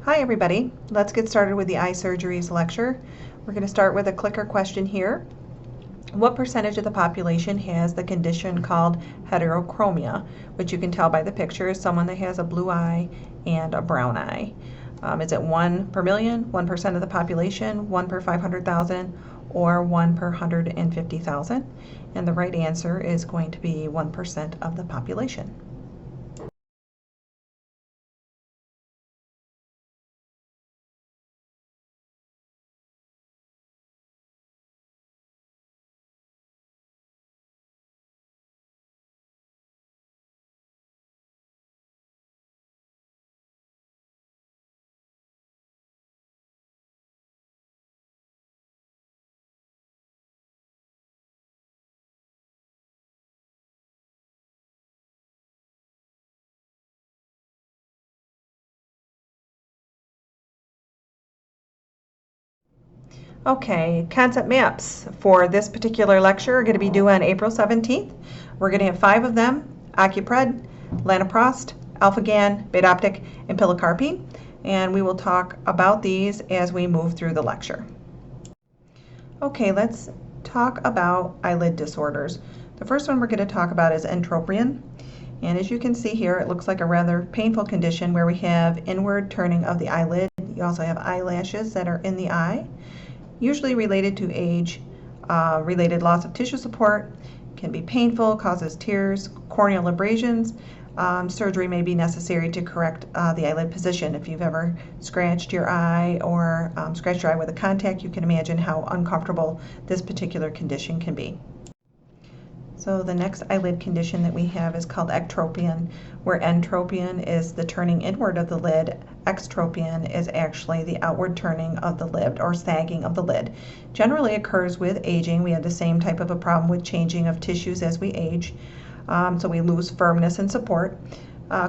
Hi everybody, let's get started with the eye surgeries lecture. We're going to start with a clicker question here. What percentage of the population has the condition called heterochromia, which you can tell by the picture is someone that has a blue eye and a brown eye? Is it 1 per million, 1% of the population, 1 per 500,000, or 1 per 150,000? And the right answer is going to be 1% of the population. Okay, concept maps for this particular lecture are going to be due on April 17th. We're going to have 5 of them: acupred, lanaprost, alpha-GAN, beta-optic, and pilocarpine. And we will talk about these as we move through the lecture. Okay, let's talk about eyelid disorders. The first one we're going to talk about is entropion. And as you can see here, it looks like a rather painful condition where we have inward turning of the eyelid. You also have eyelashes that are in the eye, usually related to age, related loss of tissue support, can be painful, causes tears, corneal abrasions. Surgery may be necessary to correct the eyelid position. If you've ever scratched your eye or scratched your eye with a contact, you can imagine how uncomfortable this particular condition can be. So the next eyelid condition that we have is called ectropion, where entropion is the turning inward of the lid. Extropion is actually the outward turning of the lid or sagging of the lid. Generally occurs with aging. We have the same type of a problem with changing of tissues as we age. So we lose firmness and support.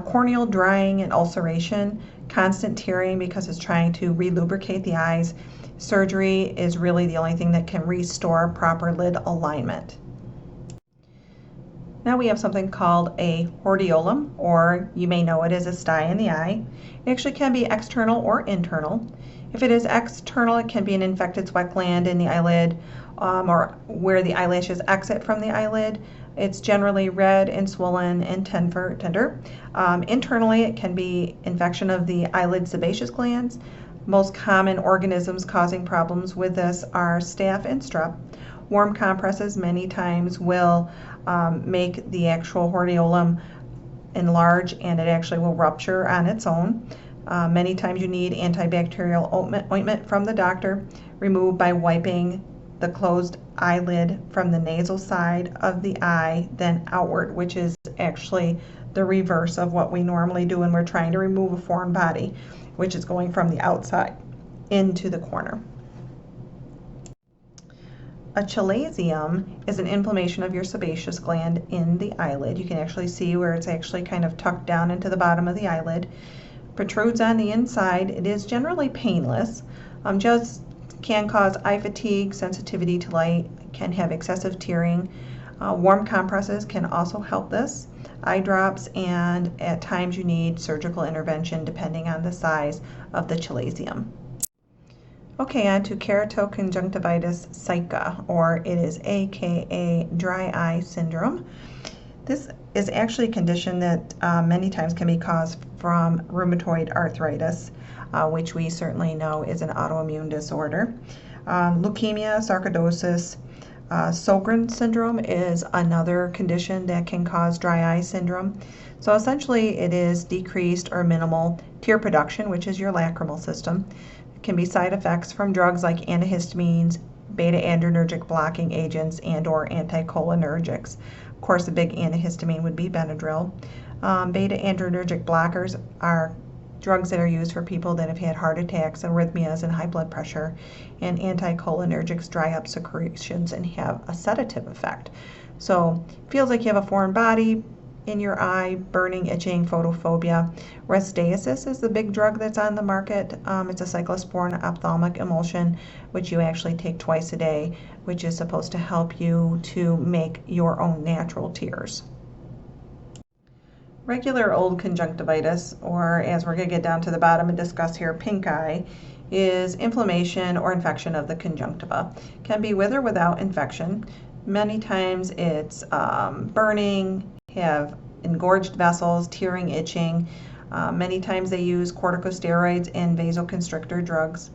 Corneal drying and ulceration, constant tearing because it's trying to relubricate the eyes. Surgery is really the only thing that can restore proper lid alignment. Now we have something called a hordeolum, or you may know it as a sty in the eye. It actually can be external or internal. If it is external, it can be an infected sweat gland in the eyelid or where the eyelashes exit from the eyelid. It's generally red and swollen and tender. Internally, it can be infection of the eyelid sebaceous glands. Most common organisms causing problems with this are staph and strep. Warm compresses many times will make the actual hordeolum enlarge, and it actually will rupture on its own. Many times you need antibacterial ointment from the doctor, removed by wiping the closed eyelid from the nasal side of the eye, then outward, which is actually the reverse of what we normally do when we're trying to remove a foreign body, which is going from the outside into the corner. A chalazion is an inflammation of your sebaceous gland in the eyelid. You can actually see where it's actually kind of tucked down into the bottom of the eyelid. Protrudes on the inside. It is generally painless. Just can cause eye fatigue, sensitivity to light, can have excessive tearing. Warm compresses can also help this. Eye drops, and at times you need surgical intervention depending on the size of the chalazion. Okay, on to keratoconjunctivitis sicca, or it is aka dry eye syndrome. This is actually a condition that many times can be caused from rheumatoid arthritis, which we certainly know is an autoimmune disorder. Leukemia, sarcoidosis, Sjogren syndrome is another condition that can cause dry eye syndrome. So essentially it is decreased or minimal tear production, which is your lacrimal system. Can be side effects from drugs like antihistamines, beta-adrenergic blocking agents, and or anticholinergics. Of course, a big antihistamine would be Benadryl. Beta-adrenergic blockers are drugs that are used for people that have had heart attacks, arrhythmias, and high blood pressure. And anticholinergics dry up secretions and have a sedative effect. So feels like you have a foreign body in your eye, burning, itching, photophobia. Restasis is the big drug that's on the market. It's a cyclosporin ophthalmic emulsion, which you actually take twice a day, which is supposed to help you to make your own natural tears. Regular old conjunctivitis, or as we're going to get down to the bottom and discuss here, pink eye, is inflammation or infection of the conjunctiva. Can be with or without infection. Many times it's burning, have engorged vessels, tearing, itching. Many times they use corticosteroids and vasoconstrictor drugs.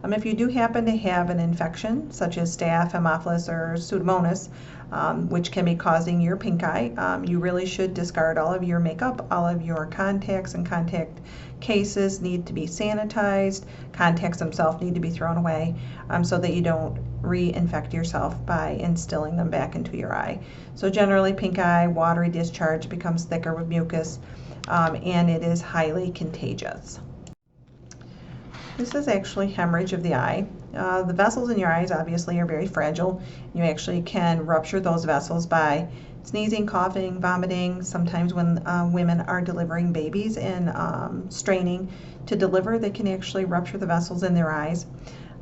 If you do happen to have an infection, such as staph, Haemophilus, or Pseudomonas, which can be causing your pink eye, you really should discard all of your makeup. All of your contacts and contact cases need to be sanitized. Contacts themselves need to be thrown away so that you don't reinfect yourself by instilling them back into your eye. So generally, pink eye, watery discharge, becomes thicker with mucus, and it is highly contagious. This is actually hemorrhage of the eye. The vessels in your eyes obviously are very fragile. You actually can rupture those vessels by sneezing, coughing, vomiting. Sometimes when women are delivering babies and straining to deliver, they can actually rupture the vessels in their eyes.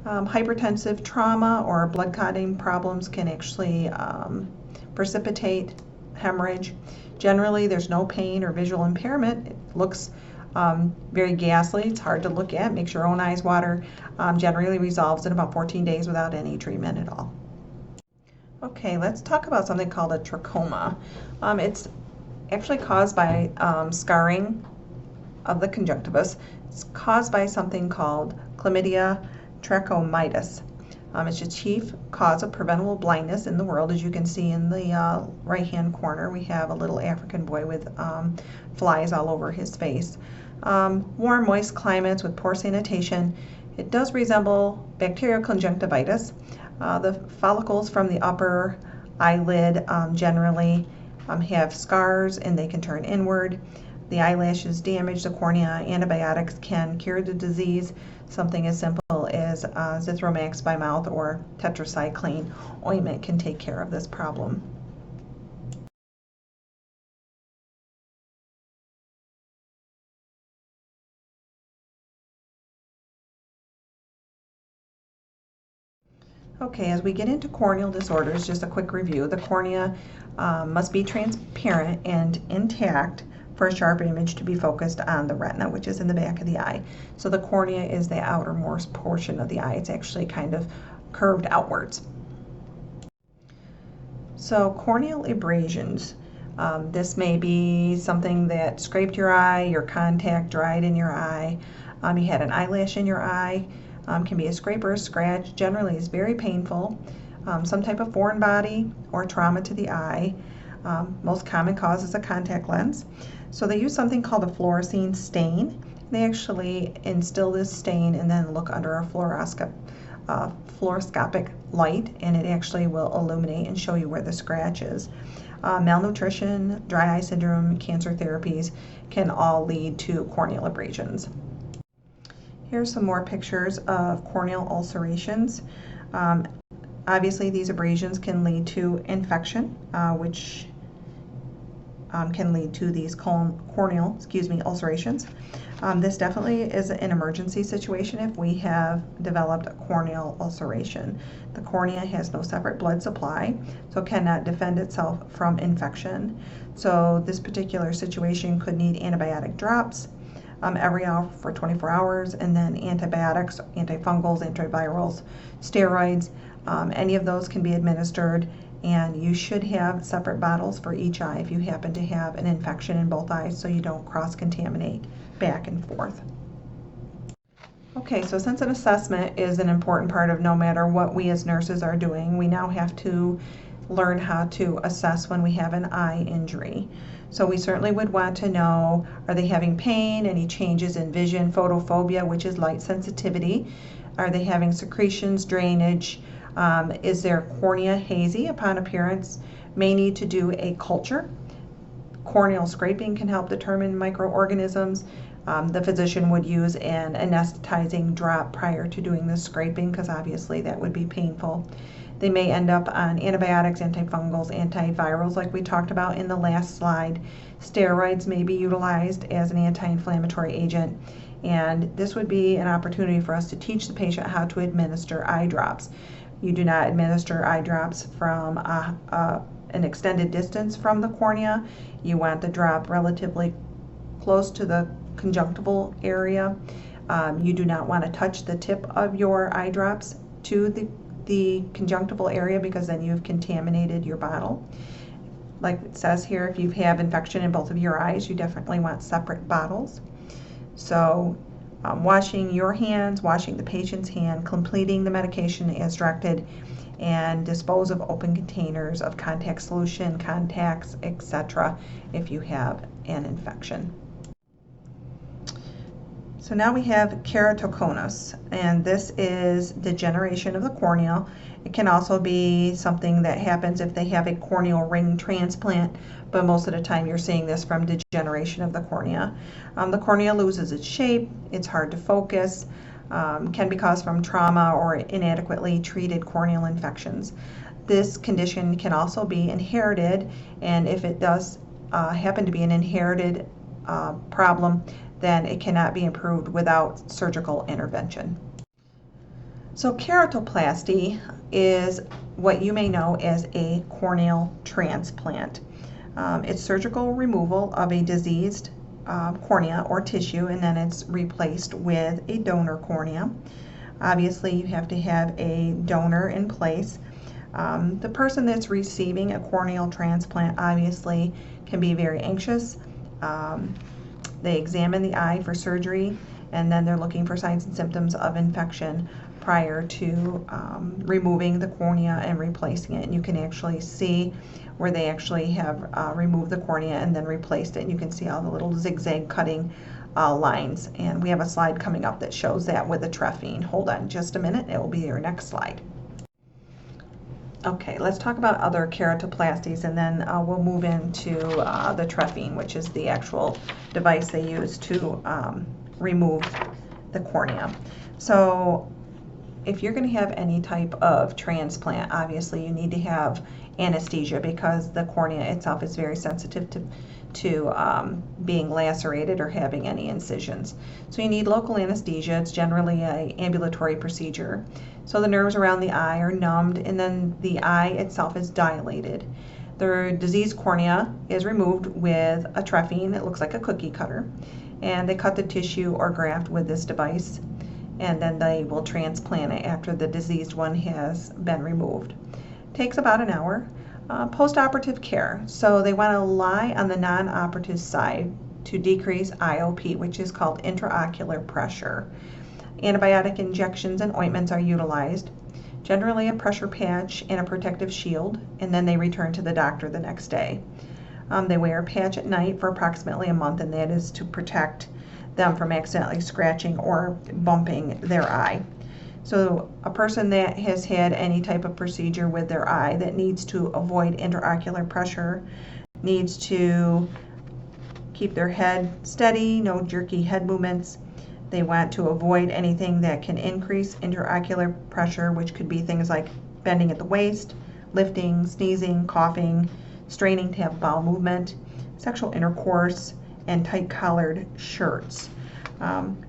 Hypertensive trauma or blood clotting problems can actually precipitate hemorrhage. Generally, there's no pain or visual impairment. It looks very ghastly. It's hard to look at. Makes your own eyes water. Generally resolves in about 14 days without any treatment at all. Okay, let's talk about something called a trachoma. It's actually caused by scarring of the conjunctivus. It's caused by something called chlamydia trachomitis. It's the chief cause of preventable blindness in the world. As you can see in the right-hand corner, we have a little African boy with flies all over his face. Warm, moist climates with poor sanitation. It does resemble bacterial conjunctivitis. The follicles from the upper eyelid generally have scars and they can turn inward. The eyelash is damaged, the cornea. Antibiotics can cure the disease. Something as simple as Zithromax by mouth or tetracycline ointment can take care of this problem. Okay, as we get into corneal disorders, just a quick review. The cornea must be transparent and intact for a sharp image to be focused on the retina, which is in the back of the eye. So the cornea is the outermost portion of the eye. It's actually kind of curved outwards. So corneal abrasions. This may be something that scraped your eye, your contact dried in your eye, you had an eyelash in your eye. Can be a scrape or a scratch. Generally is very painful. Some type of foreign body or trauma to the eye. Most common cause is a contact lens. So they use something called a fluorescein stain. They actually instill this stain and then look under a fluoroscopic light, and it actually will illuminate and show you where the scratch is. Malnutrition, dry eye syndrome, cancer therapies can all lead to corneal abrasions. Here's some more pictures of corneal ulcerations. Obviously, these abrasions can lead to infection, which can lead to these corneal ulcerations. This definitely is an emergency situation if we have developed a corneal ulceration. The cornea has no separate blood supply, so cannot defend itself from infection. So this particular situation could need antibiotic drops every hour for 24 hours, and then antibiotics, antifungals, antivirals, steroids. Any of those can be administered, and you should have separate bottles for each eye if you happen to have an infection in both eyes so you don't cross-contaminate back and forth. Okay, so since an assessment is an important part of no matter what we as nurses are doing, we now have to learn how to assess when we have an eye injury. So we certainly would want to know, are they having pain, any changes in vision, photophobia, which is light sensitivity? Are they having secretions, drainage? Is their cornea hazy upon appearance? May need to do a culture. Corneal scraping can help determine microorganisms. The physician would use an anesthetizing drop prior to doing the scraping because obviously that would be painful. They may end up on antibiotics, antifungals, antivirals like we talked about in the last slide. Steroids may be utilized as an anti-inflammatory agent, and this would be an opportunity for us to teach the patient how to administer eye drops. You do not administer eye drops from an extended distance from the cornea. You want the drop relatively close to the conjunctival area. You do not want to touch the tip of your eye drops to the conjunctival area, because then you've contaminated your bottle. Like it says here, if you have infection in both of your eyes, you definitely want separate bottles. So washing your hands, washing the patient's hand, completing the medication as directed, and dispose of open containers of contact solution, contacts, etc. if you have an infection. So now we have keratoconus, and this is degeneration of the cornea. It can also be something that happens if they have a corneal ring transplant, but most of the time you're seeing this from degeneration of the cornea. The cornea loses its shape, it's hard to focus, can be caused from trauma or inadequately treated corneal infections. This condition can also be inherited, and if it does happen to be an inherited problem, then it cannot be improved without surgical intervention. So keratoplasty is what you may know as a corneal transplant. It's surgical removal of a diseased cornea or tissue, and then it's replaced with a donor cornea. Obviously, you have to have a donor in place. The person that's receiving a corneal transplant obviously can be very anxious. They examine the eye for surgery, and then they're looking for signs and symptoms of infection prior to removing the cornea and replacing it. And you can actually see where they actually have removed the cornea and then replaced it. And you can see all the little zigzag cutting lines. And we have a slide coming up that shows that with the trephine. Hold on just a minute, it will be your next slide. Okay, let's talk about other keratoplasties, and then we'll move into the trephine, which is the actual device they use to remove the cornea. So if you're going to have any type of transplant, obviously you need to have anesthesia, because the cornea itself is very sensitive to being lacerated or having any incisions. So you need local anesthesia. It's generally an ambulatory procedure. So the nerves around the eye are numbed, and then the eye itself is dilated. The diseased cornea is removed with a trephine. It looks like a cookie cutter, and they cut the tissue or graft with this device, and then they will transplant it after the diseased one has been removed. It takes about an hour. Post-operative care. So they want to lie on the non-operative side to decrease IOP, which is called intraocular pressure. Antibiotic injections and ointments are utilized, generally a pressure patch and a protective shield, and then they return to the doctor the next day. They wear a patch at night for approximately a month, and that is to protect them from accidentally scratching or bumping their eye. So a person that has had any type of procedure with their eye that needs to avoid intraocular pressure needs to keep their head steady, no jerky head movements. They want to avoid anything that can increase intraocular pressure, which could be things like bending at the waist, lifting, sneezing, coughing, straining to have bowel movement, sexual intercourse, and tight collared shirts.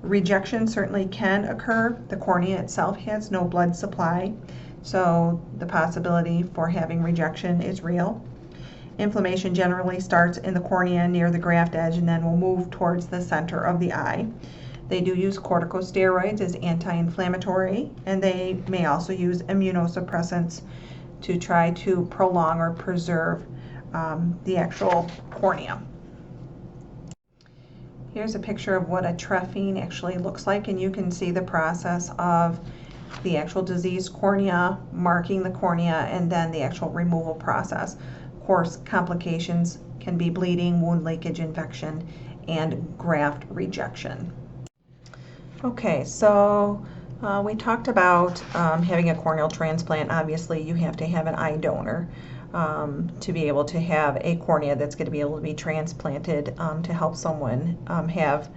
Rejection certainly can occur. The cornea itself has no blood supply, so the possibility for having rejection is real. Inflammation generally starts in the cornea near the graft edge and then will move towards the center of the eye. They do use corticosteroids as anti-inflammatory, and they may also use immunosuppressants to try to prolong or preserve the actual cornea. Here's a picture of what a trephine actually looks like, and you can see the process of the actual diseased cornea, marking the cornea, and then the actual removal process. Of course, complications can be bleeding, wound leakage, infection, and graft rejection. Okay, so we talked about having a corneal transplant. Obviously, you have to have an eye donor to be able to have a cornea that's going to be able to be transplanted to help someone have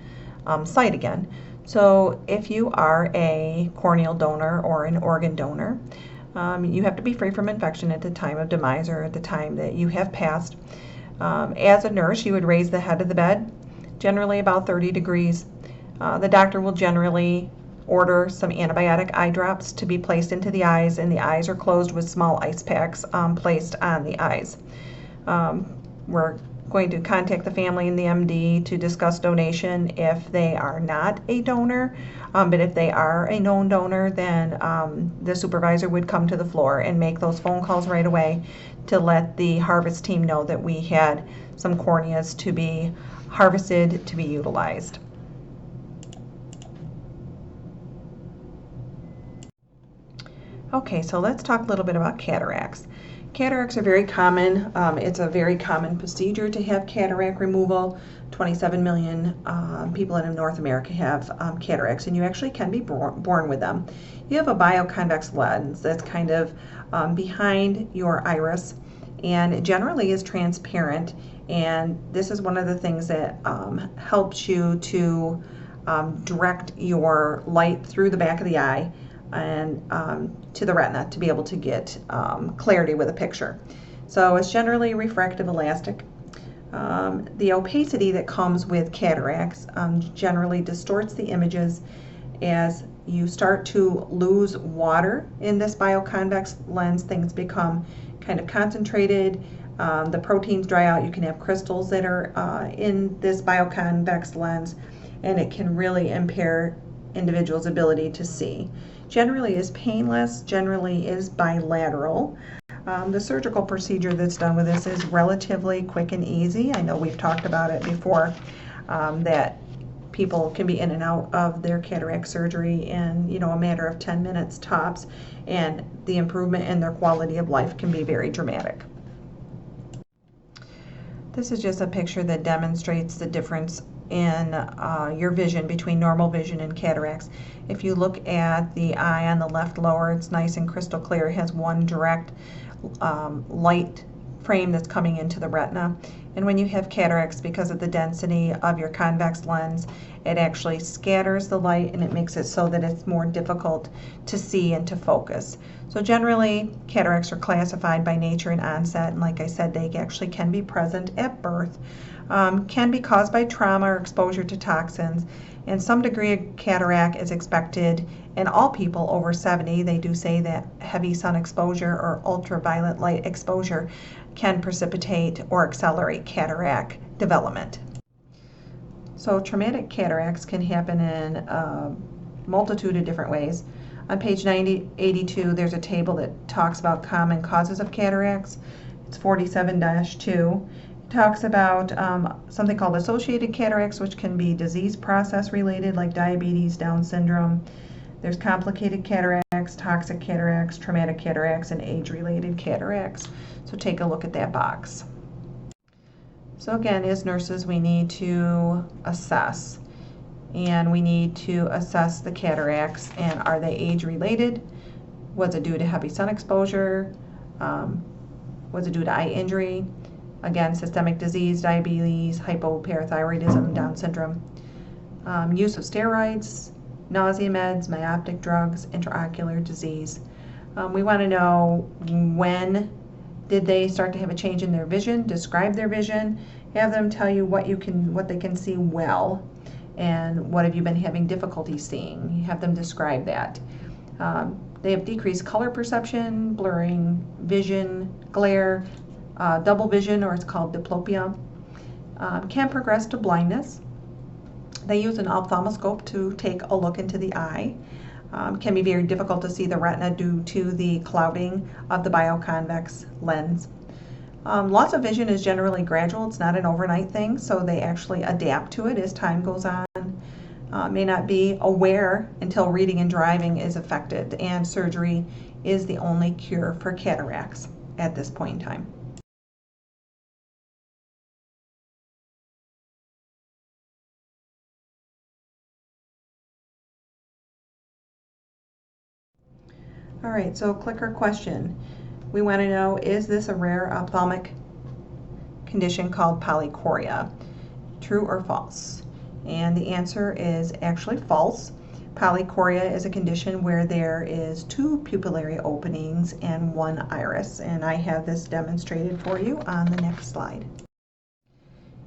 sight again. So if you are a corneal donor or an organ donor, you have to be free from infection at the time of demise or at the time that you have passed. As a nurse, you would raise the head of the bed, generally about 30 degrees. The doctor will generally order some antibiotic eye drops to be placed into the eyes, and the eyes are closed with small ice packs placed on the eyes. We're going to contact the family and the MD to discuss donation if they are not a donor. But if they are a known donor, then the supervisor would come to the floor and make those phone calls right away to let the harvest team know that we had some corneas to be harvested to be utilized. Okay, so let's talk a little bit about cataracts. Cataracts are very common. It's a very common procedure to have cataract removal. 27 million people in North America have cataracts, and you actually can be born with them. You have a bioconvex lens that's kind of behind your iris, and it generally is transparent, and this is one of the things that helps you to direct your light through the back of the eye and to the retina to be able to get clarity with a picture. So it's generally refractive elastic. The opacity that comes with cataracts generally distorts the images as you start to lose water in this bioconvex lens. Things become kind of concentrated. The proteins dry out. You can have crystals that are in this bioconvex lens, and it can really impair individuals' ability to see. Generally is painless, generally is bilateral. The surgical procedure that's done with this is relatively quick and easy. I know we've talked about it before, that people can be in and out of their cataract surgery in a matter of 10 minutes tops, and the improvement in their quality of life can be very dramatic. This is just a picture that demonstrates the difference in your vision between normal vision and cataracts. If you look at the eye on the left lower, it's nice and crystal clear. It has one direct light frame that's coming into the retina. And when you have cataracts, because of the density of your convex lens, it actually scatters the light, and it makes it so that it's more difficult to see and to focus. So generally, cataracts are classified by nature and onset, and like I said, they actually can be present at birth, can be caused by trauma or exposure to toxins, and some degree of cataract is expected in all people over 70. They do say that heavy sun exposure or ultraviolet light exposure can precipitate or accelerate cataract development. So traumatic cataracts can happen in a multitude of different ways. On page 82, there's a table that talks about common causes of cataracts. It's 47-2. It talks about something called associated cataracts, which can be disease process related, like diabetes, Down syndrome. There's complicated cataracts, toxic cataracts, traumatic cataracts, and age-related cataracts. So take a look at that box. So again, as nurses, we need to assess. And we need to assess the cataracts, and are they age-related? Was it due to heavy sun exposure? Was it due to eye injury? Again, systemic disease, diabetes, hypoparathyroidism, Down syndrome. Use of steroids, nausea meds, myopic drugs, intraocular disease. We want to know when did they start to have a change in their vision, describe their vision, have them tell you what they can see well, and what have you been having difficulty seeing. Have them describe that. They have decreased color perception, blurring vision, glare, double vision, or it's called diplopia. Can progress to blindness. They use an ophthalmoscope to take a look into the eye. Can be very difficult to see the retina due to the clouding of the bioconvex lens. Loss of vision is generally gradual. It's not an overnight thing, so they actually adapt to it as time goes on. May not be aware until reading and driving is affected, and surgery is the only cure for cataracts at this point in time. All right, so clicker question. We want to know, is this a rare ophthalmic condition called polychoria? True or false? And the answer is actually false. Polychoria is a condition where there is 2 pupillary openings and 1 iris, and I have this demonstrated for you on the next slide.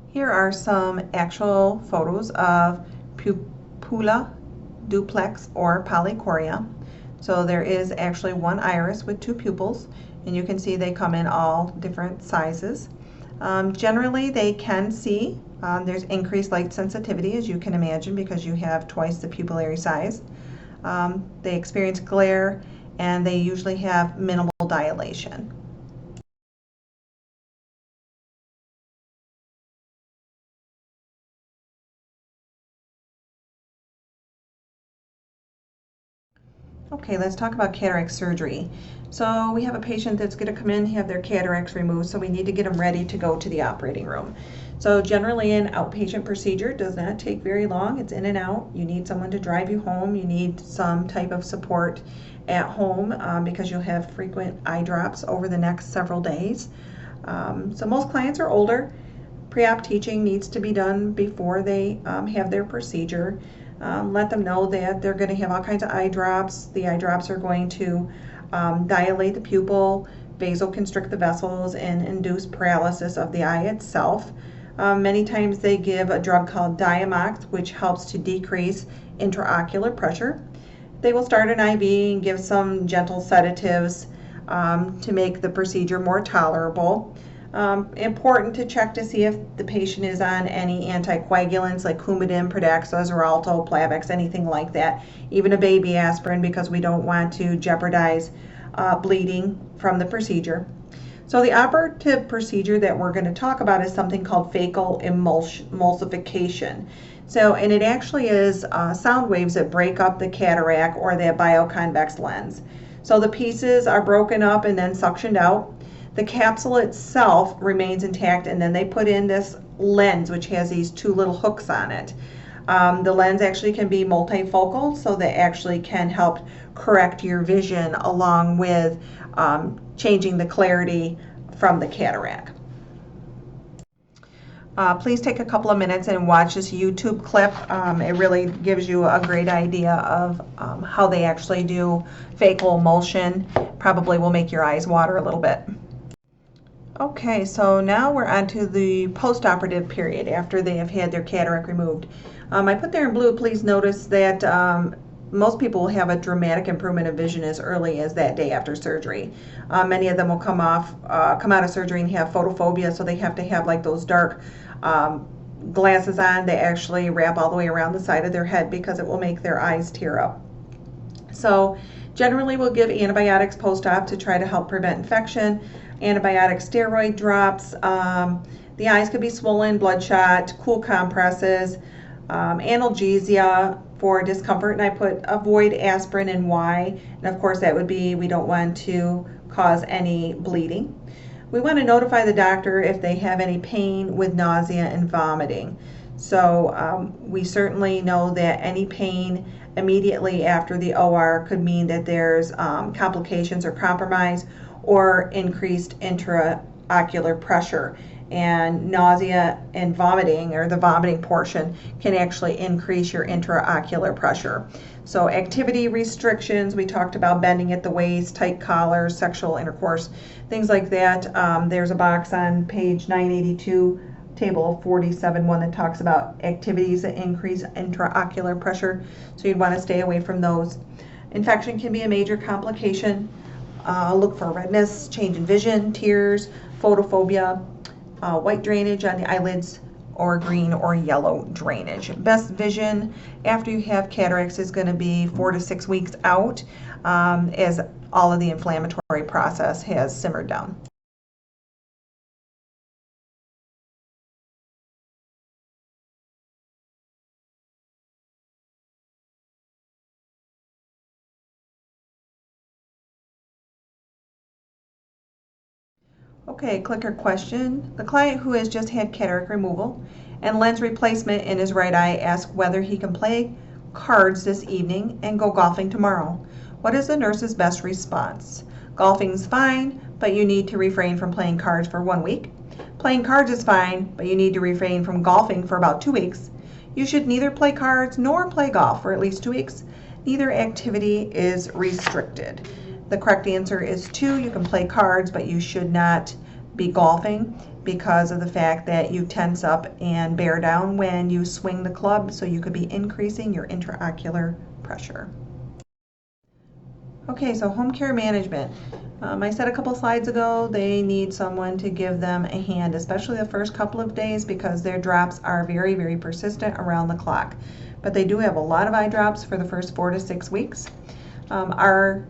Here are some actual photos of pupilla duplex, or polychoria. So there is actually one iris with two pupils, and you can see they come in all different sizes. Generally, they can see. There's increased light sensitivity, as you can imagine, because you have twice the pupillary size. They experience glare, and they usually have minimal dilation. Okay, let's talk about cataract surgery. So we have a patient that's going to come in, have their cataracts removed, so we need to get them ready to go to the operating room. So generally an outpatient procedure does not take very long. It's in and out. You need someone to drive you home. You need some type of support at home because you'll have frequent eye drops over the next several days. So most clients are older. Pre-op teaching needs to be done before they have their procedure. Let them know that they're going to have all kinds of eye drops. The eye drops are going to dilate the pupil, vasoconstrict the vessels, and induce paralysis of the eye itself. Many times they give a drug called Diamox, which helps to decrease intraocular pressure. They will start an IV and give some gentle sedatives to make the procedure more tolerable. Important to check to see if the patient is on any anticoagulants like Coumadin, Pradaxa, Xarelto, Plavix, anything like that, even a baby aspirin, because we don't want to jeopardize bleeding from the procedure. So the operative procedure that we're going to talk about is something called phaco emulsification. So, and it actually is sound waves that break up the cataract or that bioconvex lens. So the pieces are broken up and then suctioned out. The capsule itself remains intact, and then they put in this lens which has these two little hooks on it. The lens actually can be multifocal, so that actually can help correct your vision along with changing the clarity from the cataract. Please take a couple of minutes and watch this YouTube clip. It really gives you a great idea of how they actually do phaco emulsion. Probably will make your eyes water a little bit. Okay, so now we're on to the post-operative period after they have had their cataract removed. I put there in blue, please notice that most people will have a dramatic improvement of vision as early as that day after surgery. Many of them will come out of surgery and have photophobia, so they have to have like those dark glasses on. They actually wrap all the way around the side of their head because it will make their eyes tear up. So generally we'll give antibiotics post-op to try to help prevent infection. Antibiotic steroid drops. The eyes could be swollen, bloodshot, cool compresses, analgesia for discomfort, and I put avoid aspirin and why, and of course that would be we don't want to cause any bleeding. We want to notify the doctor if they have any pain with nausea and vomiting. So we certainly know that any pain immediately after the OR could mean that there's complications or compromise or increased intraocular pressure. And nausea and vomiting, or the vomiting portion, can actually increase your intraocular pressure. So activity restrictions, we talked about bending at the waist, tight collars, sexual intercourse, things like that. There's a box on page 982, table 47, one that talks about activities that increase intraocular pressure. So you'd want to stay away from those. Infection can be a major complication. Look for redness, change in vision, tears, photophobia, white drainage on the eyelids, or green or yellow drainage. Best vision after you have cataracts is going to be 4 to 6 weeks out as all of the inflammatory process has simmered down. Okay, clicker question. The client who has just had cataract removal and lens replacement in his right eye asks whether he can play cards this evening and go golfing tomorrow. What is the nurse's best response? Golfing's fine, but you need to refrain from playing cards for 1 week. Playing cards is fine, but you need to refrain from golfing for about 2 weeks. You should neither play cards nor play golf for at least 2 weeks. Neither activity is restricted. The correct answer is 2. You can play cards, but you should not be golfing because of the fact that you tense up and bear down when you swing the club, so you could be increasing your intraocular pressure. Okay, so home care management. I said a couple slides ago, they need someone to give them a hand, especially the first couple of days, because their drops are very, very persistent around the clock. But they do have a lot of eye drops for the first 4 to 6 weeks. Are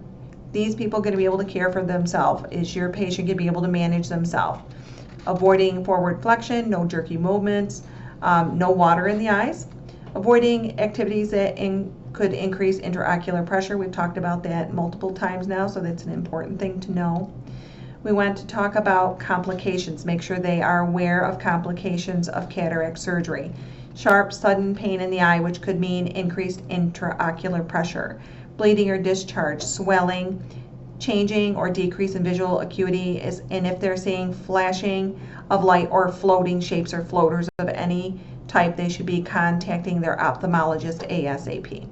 these people going to be able to care for themselves? Is your patient going to be able to manage themselves? Avoiding forward flexion, no jerky movements, no water in the eyes. Avoiding activities that could increase intraocular pressure. We've talked about that multiple times now, so that's an important thing to know. We want to talk about complications. Make sure they are aware of complications of cataract surgery. Sharp, sudden pain in the eye, which could mean increased intraocular pressure. Bleeding or discharge, swelling, changing or decrease in visual acuity, and if they're seeing flashing of light or floating shapes or floaters of any type, they should be contacting their ophthalmologist ASAP.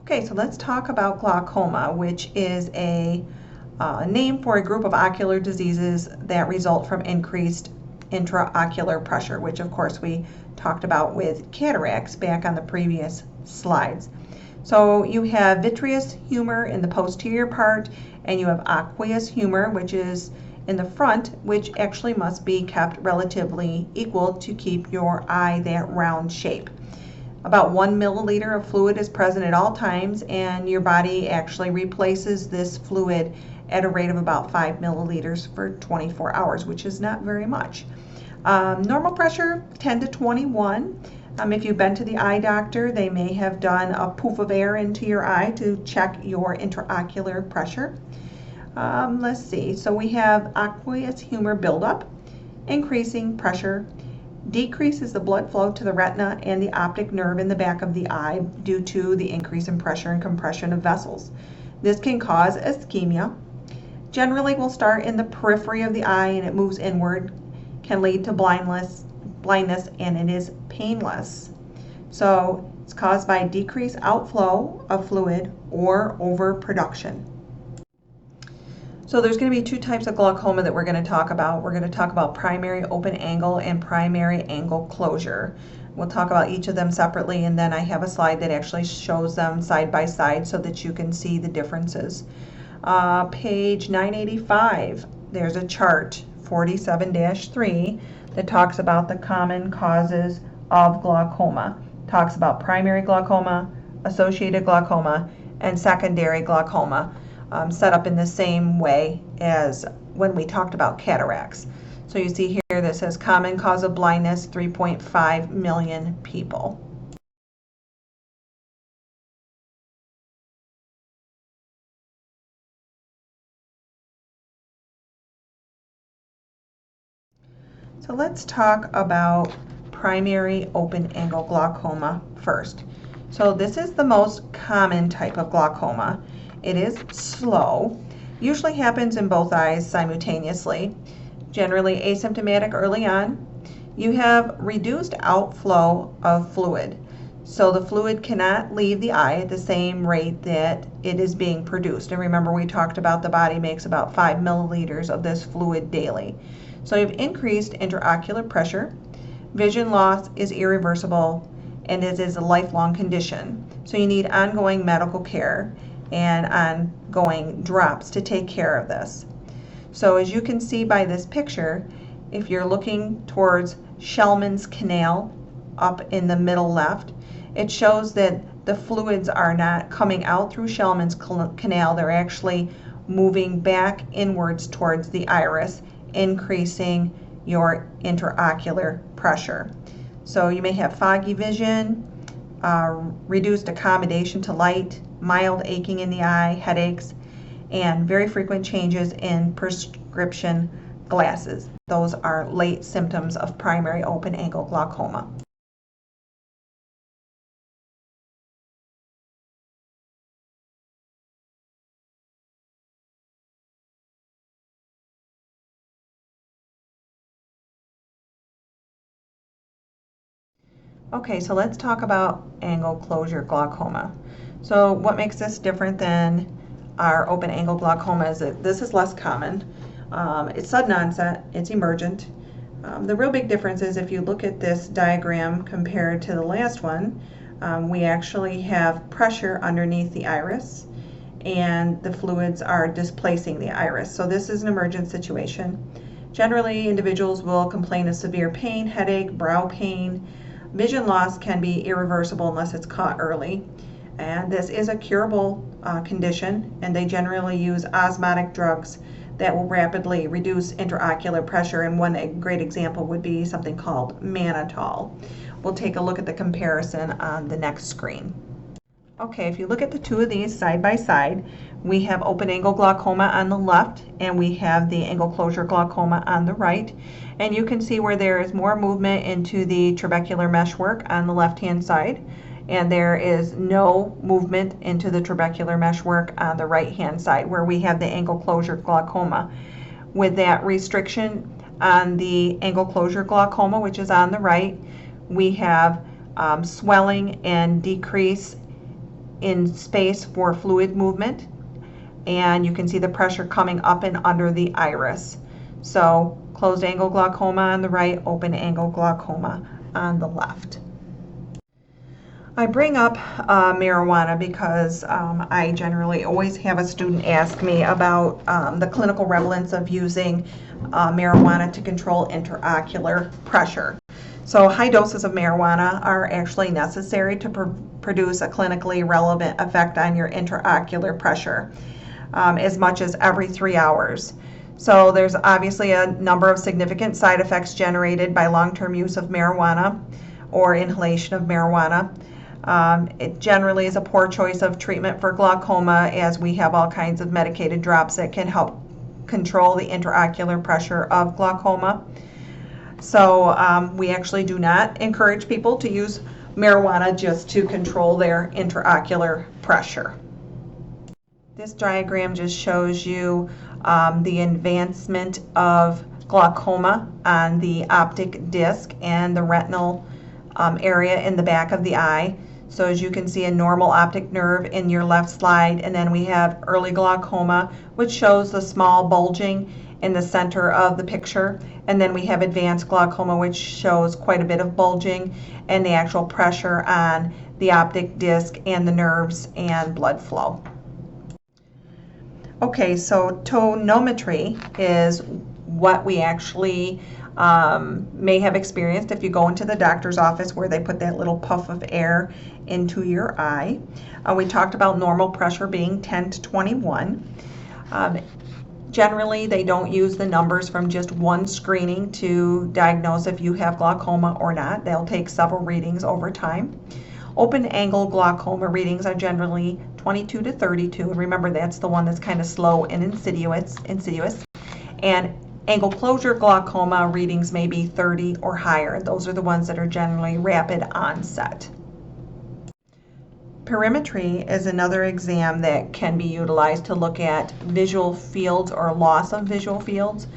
Okay, so let's talk about glaucoma, which is a name for a group of ocular diseases that result from increased intraocular pressure, which of course we talked about with cataracts back on the previous slides. So you have vitreous humor in the posterior part, and you have aqueous humor, which is in the front, which actually must be kept relatively equal to keep your eye that round shape. About 1 milliliter of fluid is present at all times, and your body actually replaces this fluid at a rate of about 5 milliliters for 24 hours, which is not very much. Normal pressure, 10 to 21. If you've been to the eye doctor, they may have done a poof of air into your eye to check your intraocular pressure. Let's see, so we have aqueous humor buildup, increasing pressure, decreases the blood flow to the retina and the optic nerve in the back of the eye due to the increase in pressure and compression of vessels. This can cause ischemia. Generally will start in the periphery of the eye and it moves inward, can lead to blindness, and it is painless. So it's caused by decreased outflow of fluid or overproduction. So there's going to be two types of glaucoma that we're going to talk about. We're going to talk about primary open angle and primary angle closure. We'll talk about each of them separately, and then I have a slide that actually shows them side by side so that you can see the differences. Page 985, there's a chart 47-3 that talks about the common causes of glaucoma. Talks about primary glaucoma, associated glaucoma, and secondary glaucoma. Set up in the same way as when we talked about cataracts. So you see here that says common cause of blindness, 3.5 million people. So let's talk about primary open angle glaucoma first. So this is the most common type of glaucoma. It is slow, usually happens in both eyes simultaneously, generally asymptomatic early on. You have reduced outflow of fluid, so the fluid cannot leave the eye at the same rate that it is being produced. And remember, we talked about the body makes about 5 milliliters of this fluid daily. So you have increased intraocular pressure. Vision loss is irreversible, and it is a lifelong condition. So you need ongoing medical care and ongoing drops to take care of this. So as you can see by this picture, if you're looking towards Schellmann's canal up in the middle left, it shows that the fluids are not coming out through Schellmann's canal, they're actually moving back inwards towards the iris, increasing your intraocular pressure. So you may have foggy vision, reduced accommodation to light, mild aching in the eye, headaches, and very frequent changes in prescription glasses. Those are late symptoms of primary open angle glaucoma. Okay, so let's talk about angle closure glaucoma. So what makes this different than our open angle glaucoma is that this is less common. It's sudden onset, it's emergent. The real big difference is if you look at this diagram compared to the last one, we actually have pressure underneath the iris and the fluids are displacing the iris. So this is an emergent situation. Generally, individuals will complain of severe pain, headache, brow pain. Vision loss can be irreversible unless it's caught early. And this is a curable condition, and they generally use osmotic drugs that will rapidly reduce intraocular pressure, and one great example would be something called mannitol. We'll take a look at the comparison on the next screen. Okay, if you look at the two of these side by side, we have open angle glaucoma on the left and we have the angle closure glaucoma on the right. And you can see where there is more movement into the trabecular meshwork on the left hand side, and there is no movement into the trabecular meshwork on the right hand side where we have the angle closure glaucoma. With that restriction on the angle closure glaucoma, which is on the right, we have swelling and decrease in space for fluid movement, and you can see the pressure coming up and under the iris. So closed angle glaucoma on the right, open angle glaucoma on the left. I bring up marijuana because I generally always have a student ask me about the clinical relevance of using marijuana to control intraocular pressure. So high doses of marijuana are actually necessary to produce a clinically relevant effect on your intraocular pressure, as much as every 3 hours. So there's obviously a number of significant side effects generated by long-term use of marijuana or inhalation of marijuana. It generally is a poor choice of treatment for glaucoma, as we have all kinds of medicated drops that can help control the intraocular pressure of glaucoma. So we actually do not encourage people to use marijuana just to control their intraocular pressure. This diagram just shows you the advancement of glaucoma on the optic disc and the retinal area in the back of the eye. So as you can see, a normal optic nerve in your left slide, and then we have early glaucoma, which shows the small bulging in the center of the picture, and then we have advanced glaucoma, which shows quite a bit of bulging and the actual pressure on the optic disc and the nerves and blood flow. Okay, so tonometry is what we actually may have experienced if you go into the doctor's office where they put that little puff of air into your eye. We talked about normal pressure being 10 to 21. Generally, they don't use the numbers from just one screening to diagnose if you have glaucoma or not. They'll take several readings over time. Open angle glaucoma readings are generally 22 to 32. And remember, that's the one that's kind of slow and insidious. And angle closure glaucoma readings may be 30 or higher. Those are the ones that are generally rapid onset. Perimetry is another exam that can be utilized to look at visual fields or loss of visual fields.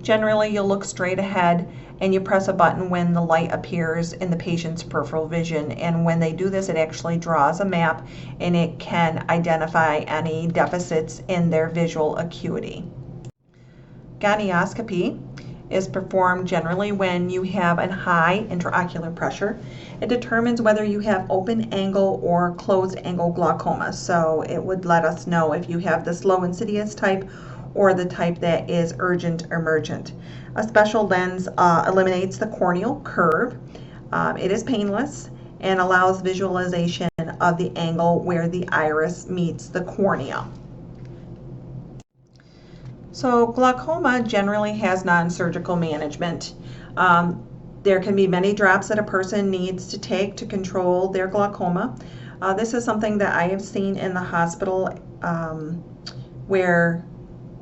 Generally, you'll look straight ahead and you press a button when the light appears in the patient's peripheral vision. And when they do this, it actually draws a map and it can identify any deficits in their visual acuity. Gonioscopy is performed generally when you have a high intraocular pressure. It determines whether you have open angle or closed angle glaucoma. So it would let us know if you have the slow insidious type or the type that is urgent emergent. A special lens eliminates the corneal curve. It is painless and allows visualization of the angle where the iris meets the cornea. So glaucoma generally has non-surgical management. There can be many drops that a person needs to take to control their glaucoma. This is something that I have seen in the hospital where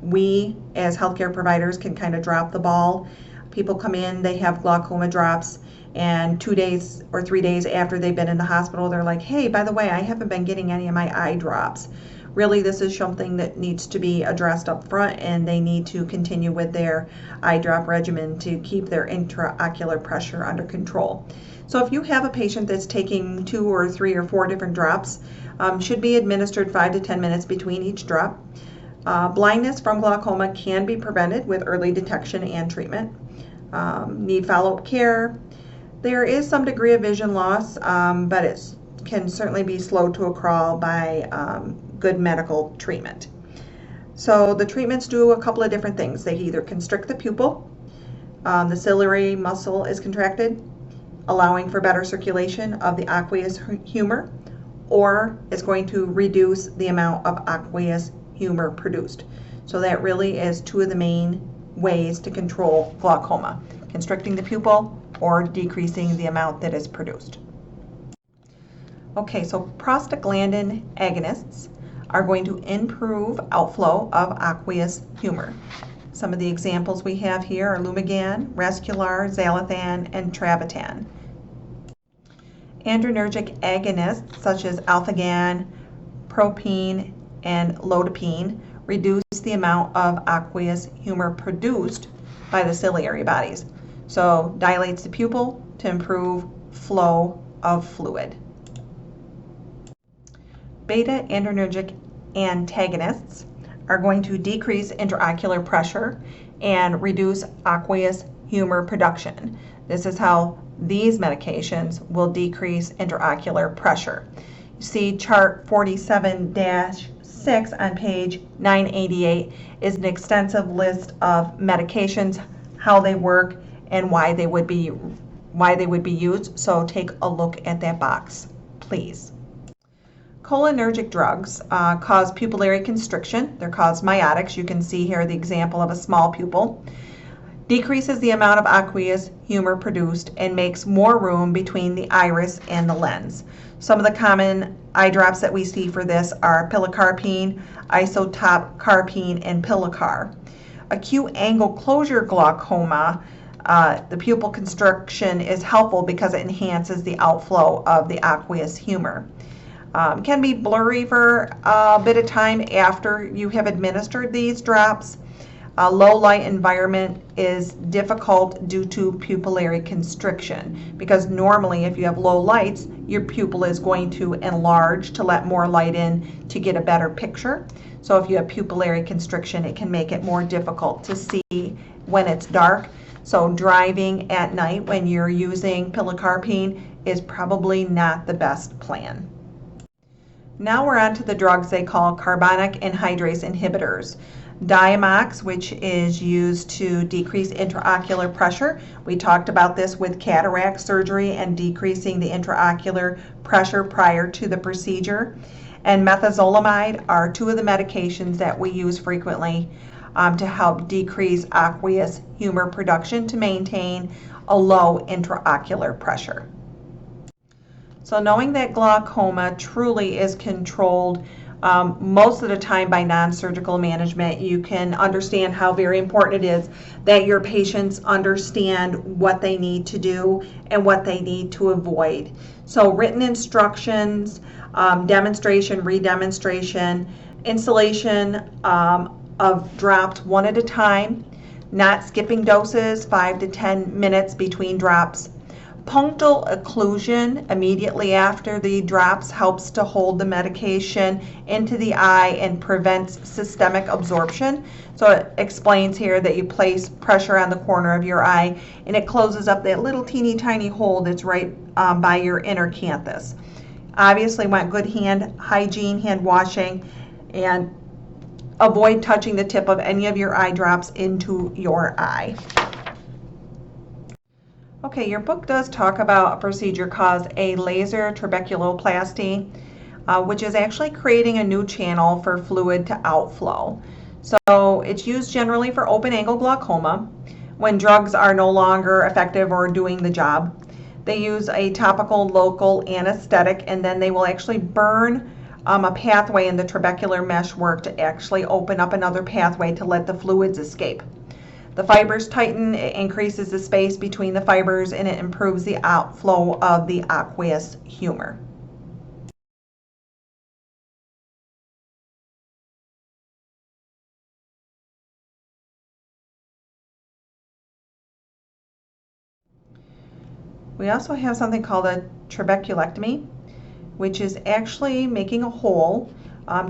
we as healthcare providers can kind of drop the ball. People come in, they have glaucoma drops, and 2 days or 3 days after they've been in the hospital, they're like, hey, by the way, I haven't been getting any of my eye drops. Really, this is something that needs to be addressed up front, and they need to continue with their eye drop regimen to keep their intraocular pressure under control. So if you have a patient that's taking 2 or 3 or 4 different drops, Should be administered 5 to 10 minutes between each drop. Blindness from glaucoma can be prevented with early detection and treatment. Need follow-up care. There is some degree of vision loss, but it can certainly be slowed to a crawl by good medical treatment. So the treatments do a couple of different things. They either constrict the pupil, the ciliary muscle is contracted, allowing for better circulation of the aqueous humor, or it's going to reduce the amount of aqueous humor produced. So that really is two of the main ways to control glaucoma: constricting the pupil or decreasing the amount that is produced. Okay, so prostaglandin agonists are going to improve outflow of aqueous humor. Some of the examples we have here are Lumigan, Rescular, Xalothan, and Travatan. Adrenergic agonists such as Alphagan, Propine, and Lodipine reduce the amount of aqueous humor produced by the ciliary bodies. So dilates the pupil to improve flow of fluid. Beta adrenergic antagonists are going to decrease intraocular pressure and reduce aqueous humor production. This is how these medications will decrease intraocular pressure. You see chart 47-6 on page 988 is an extensive list of medications, how they work, and why they would be used. So take a look at that box, please. Cholinergic drugs cause pupillary constriction. They're cosmiotics. You can see here the example of a small pupil. Decreases the amount of aqueous humor produced and makes more room between the iris and the lens. Some of the common eye drops that we see for this are pilocarpine, isotop carpine, and Pilocar. Acute angle closure glaucoma, the pupil constriction is helpful because it enhances the outflow of the aqueous humor. Can be blurry for a bit of time after you have administered these drops. A low light environment is difficult due to pupillary constriction, because normally if you have low lights, your pupil is going to enlarge to let more light in to get a better picture. So if you have pupillary constriction, it can make it more difficult to see when it's dark. So driving at night when you're using pilocarpine is probably not the best plan. Now we're on to the drugs they call carbonic anhydrase inhibitors. Diamox, which is used to decrease intraocular pressure. We talked about this with cataract surgery and decreasing the intraocular pressure prior to the procedure. And methazolamide are two of the medications that we use frequently to help decrease aqueous humor production to maintain a low intraocular pressure. So knowing that glaucoma truly is controlled most of the time by non-surgical management, you can understand how very important it is that your patients understand what they need to do and what they need to avoid. So written instructions, demonstration, redemonstration, installation of drops one at a time, not skipping doses, 5 to 10 minutes between drops. Punctal occlusion immediately after the drops helps to hold the medication into the eye and prevents systemic absorption. So it explains here that you place pressure on the corner of your eye and it closes up that little teeny tiny hole that's right by your inner canthus. Obviously want good hand hygiene, hand washing, and avoid touching the tip of any of your eye drops into your eye. Okay, your book does talk about a procedure called a laser trabeculoplasty, which is actually creating a new channel for fluid to outflow. So it's used generally for open angle glaucoma when drugs are no longer effective or doing the job. They use a topical local anesthetic, and then they will actually burn a pathway in the trabecular meshwork to actually open up another pathway to let the fluids escape. The fibers tighten, it increases the space between the fibers, and it improves the outflow of the aqueous humor. We also have something called a trabeculectomy, which is actually making a hole